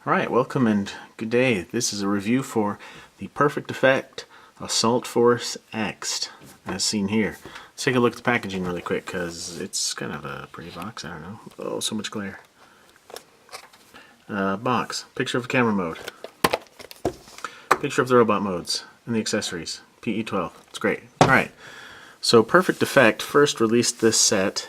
Alright, welcome and good day. This is a review for the Perfect Effect Assault Force X, as seen here. Let's take a look at the packaging really quick, because it's kind of a pretty box, I don't know. Oh, so much glare. Box, picture of camera mode, picture of the robot modes, and the accessories. PE12, it's great. Alright, so Perfect Effect first released this set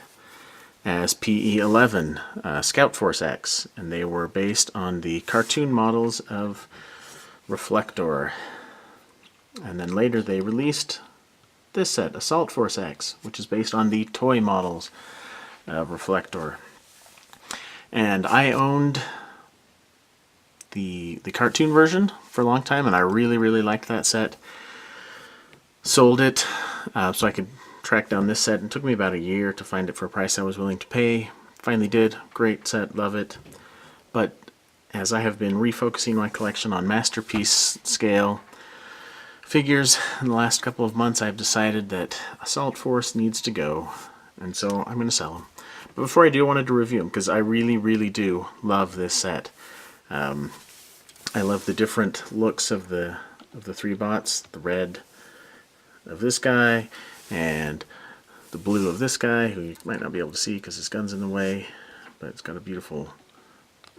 as PE11, Scout Force X, and they were based on the cartoon models of Reflector. And then later they released this set, Assault Force X, which is based on the toy models of Reflector. And I owned the cartoon version for a long time, and I really liked that set. Sold it so I could track down this set, and it took me about a year to find it for a price I was willing to pay. Finally did. Great set, love it. But as I have been refocusing my collection on masterpiece scale figures in the last couple of months, I've decided that Assault Force needs to go, and so I'm going to sell them. But before I do, I wanted to review them because I really do love this set. I love the different looks of the three bots, the red of this guy and the blue of this guy, who you might not be able to see because his gun's in the way, but it's got a beautiful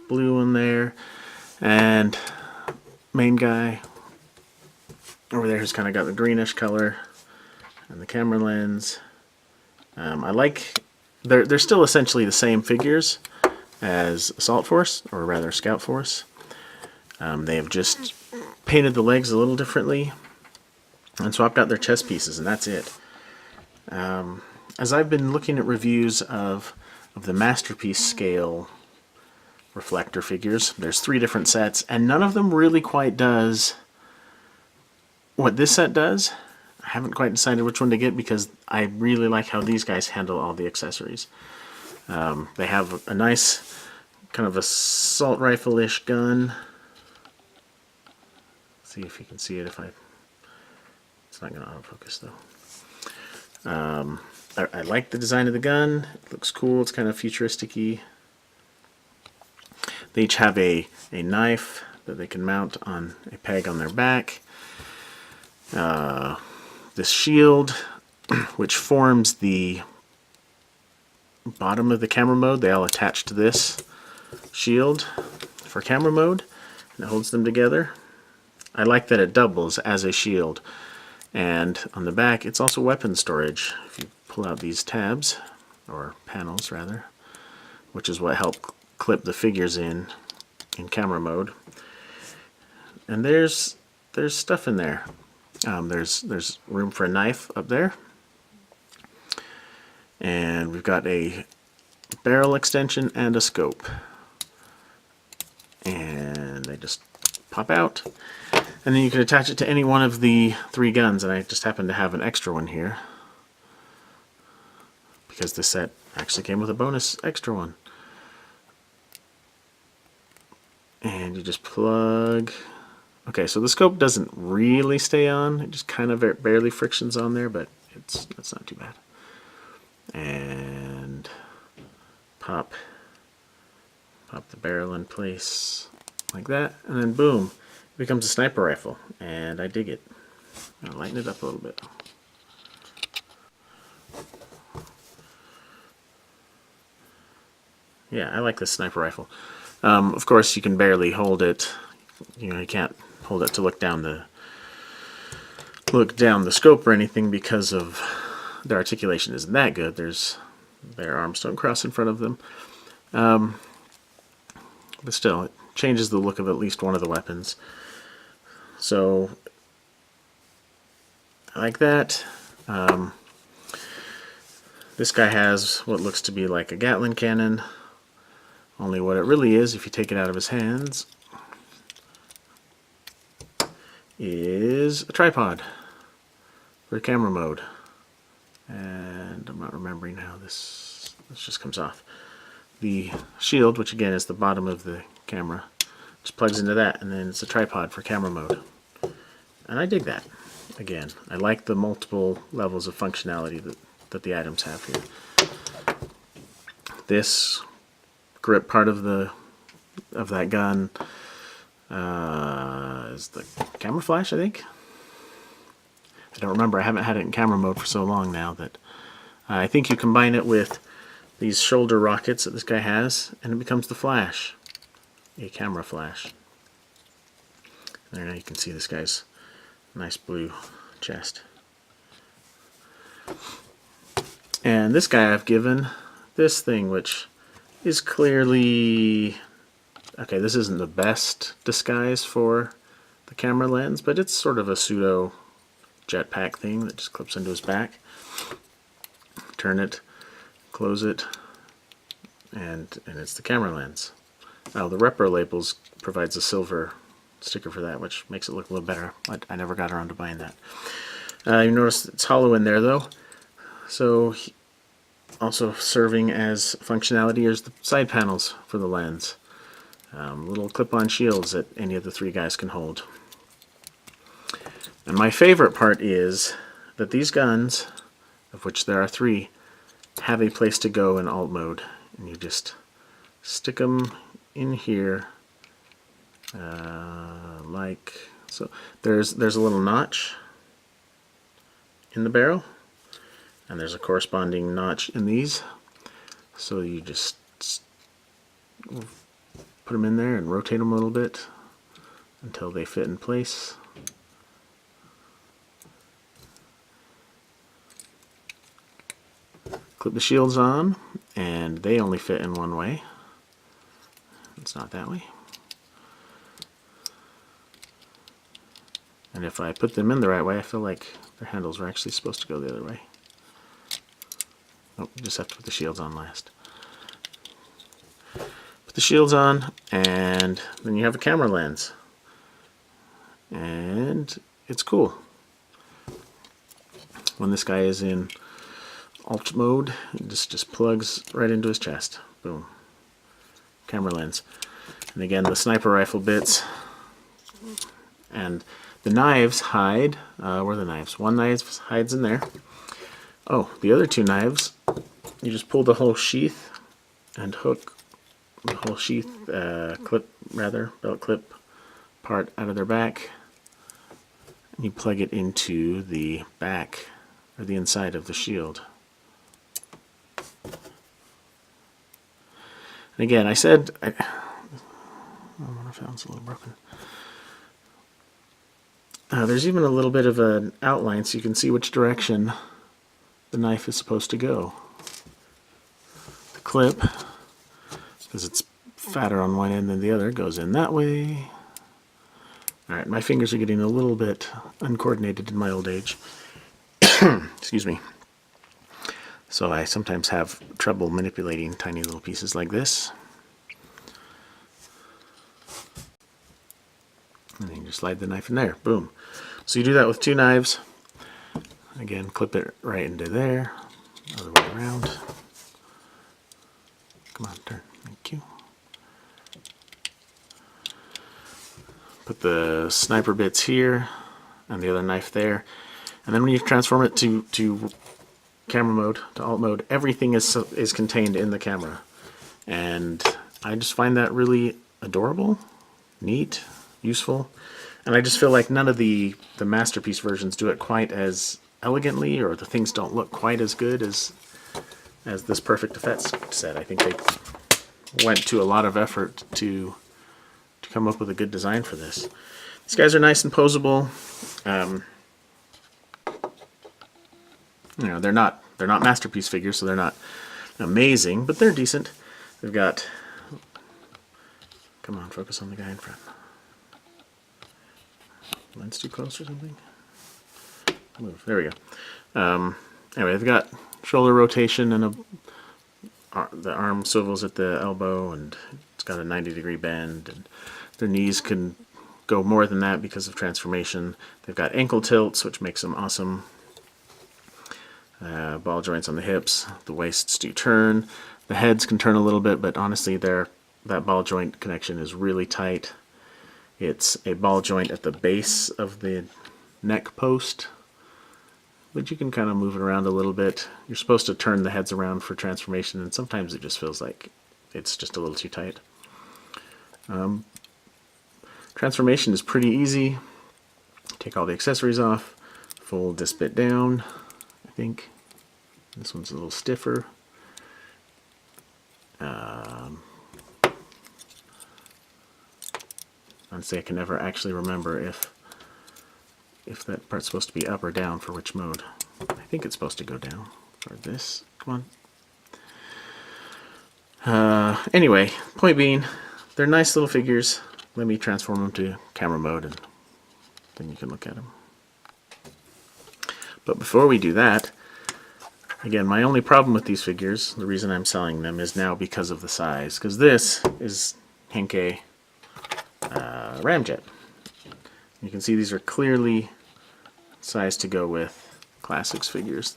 blue in there. And main guy over there who's kind of got the greenish color, and the camera lens. I like, they're still essentially the same figures as Assault Force, or rather Scout Force. They have just painted the legs a little differently and swapped out their chest pieces, and that's it. As I've been looking at reviews of the masterpiece scale Reflector figures, there's 3 different sets, and none of them really quite does what this set does. I haven't quite decided which one to get because I really like how these guys handle all the accessories. They have a nice kind of assault rifle-ish gun. Let's see if you can see it. It's not going to autofocus though. I like the design of the gun. It looks cool. It's kind of futuristic-y. They each have a knife that they can mount on a peg on their back. This shield, which forms the bottom of the camera mode, they all attach to this shield for camera mode, and it holds them together. I like that it doubles as a shield. And on the back, it's also weapon storage. If you pull out these tabs, or panels rather, which is what helped clip the figures in camera mode. And there's stuff in there. There's room for a knife up there. And we've got a barrel extension and a scope. And they just pop out. And then you can attach it to any one of the 3 guns, and I just happen to have an extra one here because the set actually came with a bonus extra one. And you just plug. Okay, so the scope doesn't really stay on, it just kind of barely frictions on there, but that's not too bad. And pop the barrel in place like that, and then boom. It becomes a sniper rifle, and I dig it. I'll lighten it up a little bit. Yeah, I like this sniper rifle. Of course, you can barely hold it. You know, you can't hold it to look down the scope or anything because of the articulation isn't that good. Their arms don't cross in front of them. But still, it changes the look of at least one of the weapons. So, I like that. This guy has what looks to be like a Gatling cannon, only what it really is, if you take it out of his hands, is a tripod for camera mode. And I'm not remembering how this just comes off. The shield, which again is the bottom of the camera, just plugs into that, and then it's a tripod for camera mode. And I dig that. Again, I like the multiple levels of functionality that the items have here. This grip part of that gun is the camera flash, I think. I don't remember. I haven't had it in camera mode for so long now that I think you combine it with these shoulder rockets that this guy has, and it becomes the flash, a camera flash. There, now you can see this guy's nice blue chest. And this guy I've given this thing, which is clearly, okay, this isn't the best disguise for the camera lens, but it's sort of a pseudo jetpack thing that just clips into his back. Turn it, close it, and it's the camera lens. Now the Repro Labels provides a silver sticker for that, which makes it look a little better. I never got around to buying that. You notice it's hollow in there though, so also serving as functionality is the side panels for the lens. Little clip-on shields that any of the three guys can hold. And my favorite part is that these guns, of which there are three, have a place to go in alt mode. And you just stick them in here like so. There's a little notch in the barrel, and there's a corresponding notch in these. So you just put them in there and rotate them a little bit until they fit in place. Clip the shields on, and they only fit in one way. It's not that way. And if I put them in the right way, I feel like their handles were actually supposed to go the other way. Oh, you just have to put the shields on last. Put the shields on, and then you have a camera lens. And it's cool. When this guy is in alt mode, it just plugs right into his chest. Boom. Camera lens. And again, the sniper rifle bits. And the knives hide. Where are the knives? One knife hides in there. Oh, the other two knives, you just pull the whole sheath and hook the whole sheath, belt clip part out of their back. And you plug it into the back, or the inside of the shield. And again, I said, my phone's a little broken. There's even a little bit of an outline so you can see which direction the knife is supposed to go. The clip, because it's fatter on one end than the other, goes in that way. Alright, my fingers are getting a little bit uncoordinated in my old age. Excuse me. So I sometimes have trouble manipulating tiny little pieces like this. And then you just slide the knife in there. Boom. So you do that with two knives. Again, clip it right into there. Other way around. Come on, turn. Thank you. Put the sniper bits here and the other knife there. And then when you transform it to camera mode, to alt mode, everything is contained in the camera. And I just find that really adorable, neat, useful. And I just feel like none of the Masterpiece versions do it quite as elegantly, or the things don't look quite as good as this Perfect Effects set. I think they went to a lot of effort to come up with a good design for this. These guys are nice and posable. You know, they're not Masterpiece figures, so they're not amazing, but they're decent. They've got, come on, focus on the guy in front. Lens too close or something? Move. There we go. Anyway, they've got shoulder rotation and the arm swivels at the elbow, and it's got a 90-degree bend, and their knees can go more than that because of transformation. They've got ankle tilts, which makes them awesome. Ball joints on the hips. The waists do turn. The heads can turn a little bit, but honestly, that ball joint connection is really tight. It's a ball joint at the base of the neck post, but you can kind of move it around a little bit. You're supposed to turn the heads around for transformation, and sometimes it just feels like it's just a little too tight. Transformation is pretty easy. Take all the accessories off, fold this bit down. I think this one's a little stiffer. Honestly, I can never actually remember if that part's supposed to be up or down for which mode. I think it's supposed to go down for this. Come on. Anyway, point being, they're nice little figures. Let me transform them to camera mode and then you can look at them. But before we do that, again, my only problem with these figures, the reason I'm selling them, is now because of the size. Because this is Henkei Ramjet. You can see these are clearly sized to go with Classics figures.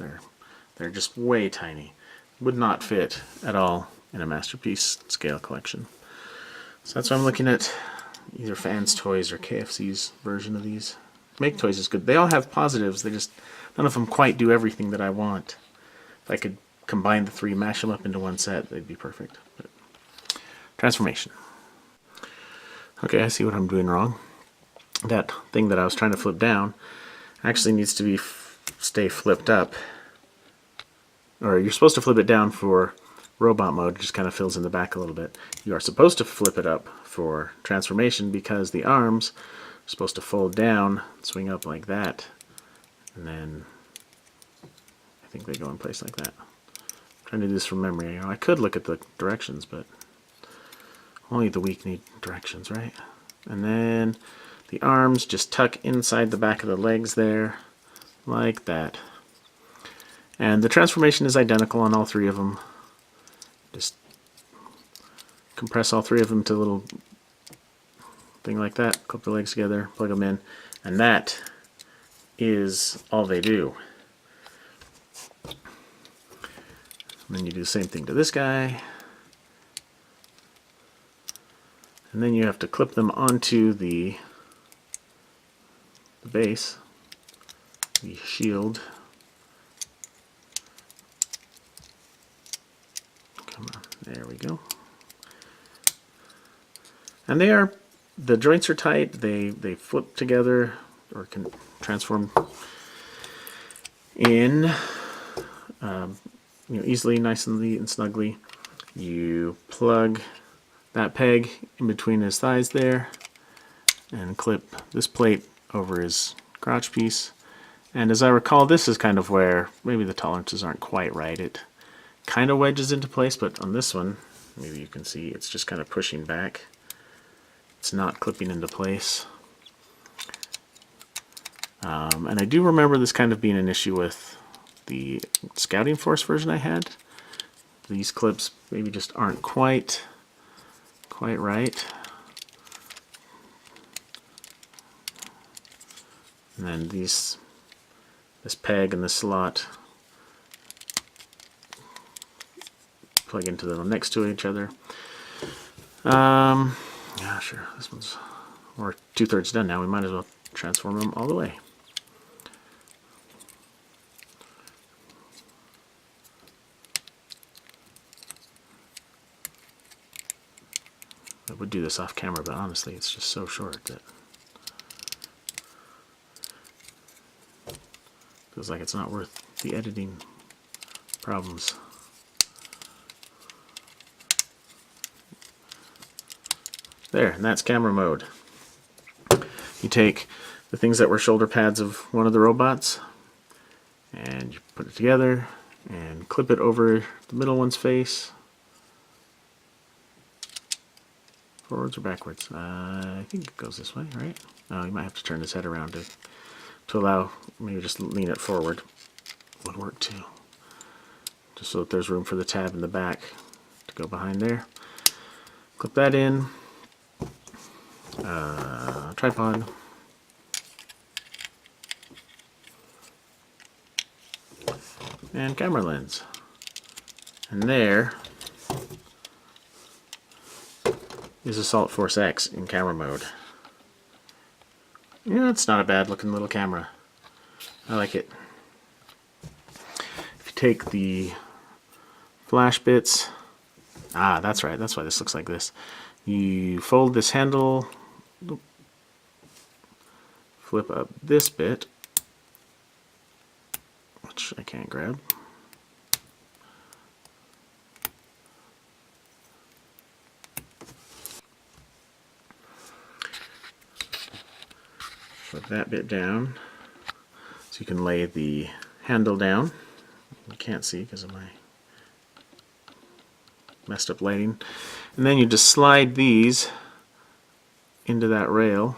They're just way tiny. Would not fit at all in a Masterpiece scale collection. So that's why I'm looking at either Fans Toys or KFC's version of these. Make Toys is good. They all have positives. They just, none of them quite do everything that I want. If I could combine the three, mash them up into one set, they'd be perfect. But transformation. Okay, I see what I'm doing wrong. That thing that I was trying to flip down actually needs to be stay flipped up. Or you're supposed to flip it down for robot mode, it just kind of fills in the back a little bit. You are supposed to flip it up for transformation because the arms are supposed to fold down, swing up like that, and then I think they go in place like that. I'm trying to do this from memory. You know, I could look at the directions, but only the weak need directions, right? And then the arms just tuck inside the back of the legs there, like that. And the transformation is identical on all three of them. Just compress all three of them to a little thing like that, clip the legs together, plug them in, and that is all they do. And then you do the same thing to this guy. And then you have to clip them onto the base, the shield. Come on, there we go. And the joints are tight, they flip together or can transform in easily, nicely and snugly. You plug that peg in between his thighs there and clip this plate over his crotch piece. And as I recall, this is kind of where maybe the tolerances aren't quite right. It kind of wedges into place, but on this one, maybe you can see it's just kind of pushing back. It's not clipping into place. And I do remember this kind of being an issue with the Scouting Force version I had. These clips maybe just aren't quite right. And then this peg and this slot plug into them next to each other. Yeah, sure. This one's, we're 2/3 done now. We might as well transform them all the way. I would do this off camera, but honestly, it's just so short that feels like it's not worth the editing problems. There, and that's camera mode. You take the things that were shoulder pads of one of the robots and you put it together and clip it over the middle one's face. Forwards or backwards? I think it goes this way, right? Oh, you might have to turn his head around to allow, maybe just lean it forward. Would work too. Just so that there's room for the tab in the back to go behind there. Clip that in. Tripod. And camera lens. And there is Assault Force X in camera mode. Yeah, it's not a bad looking little camera. I like it. If you take the flash bits, that's right, that's why this looks like this. You fold this handle flip up this bit, which I can't grab. Flip that bit down so you can lay the handle down. You can't see because of my messed up lighting. And then you just slide these into that rail.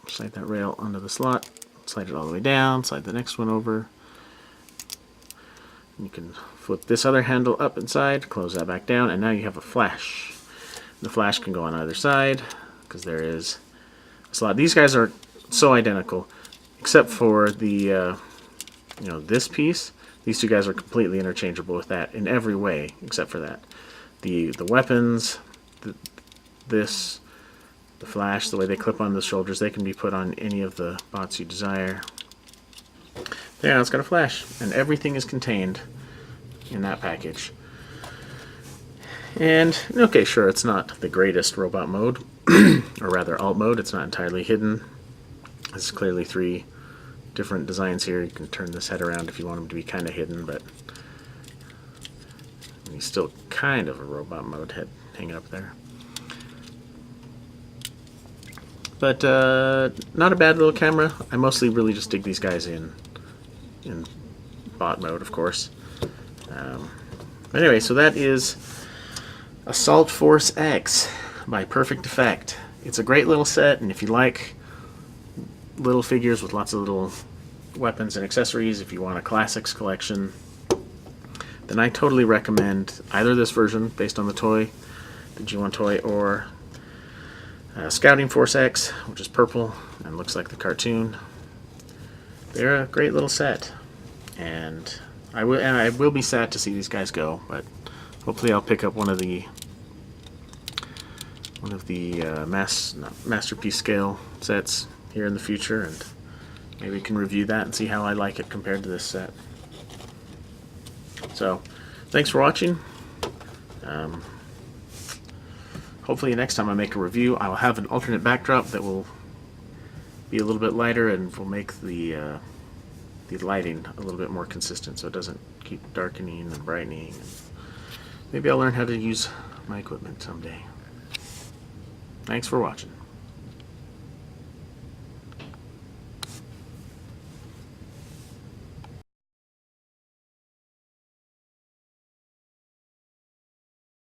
Slide that rail onto the slot, slide it all the way down, slide the next one over. You can flip this other handle up inside, close that back down, and now you have a flash. The flash can go on either side because there is a slot. These guys are so identical, except for the this piece. These two guys are completely interchangeable with that in every way, except for that. The weapons, the flash, the way they clip on the shoulders, they can be put on any of the bots you desire. Yeah, it's got a flash, and everything is contained in that package. And, okay, sure, it's not the greatest robot mode, or rather alt mode. It's not entirely hidden. There's clearly 3 different designs here. You can turn this head around if you want him to be kind of hidden, but he's still kind of a robot mode head hanging up there. But not a bad little camera. I mostly really just dig these guys in bot mode, of course. But anyway, so that is Assault Force X by Perfect Effect. It's a great little set, and if you like little figures with lots of little weapons and accessories, if you want a classics collection, then I totally recommend either this version based on the toy, the G1 toy, or Scouting Force X, which is purple and looks like the cartoon. They're a great little set, and I will be sad to see these guys go, but hopefully I'll pick up one of the masterpiece scale sets here in the future, and maybe we can review that and see how I like it compared to this set. So, thanks for watching. Hopefully next time I make a review, I will have an alternate backdrop that will be a little bit lighter and will make the lighting a little bit more consistent, so it doesn't keep darkening and brightening. Maybe I'll learn how to use my equipment someday. Thanks for watching.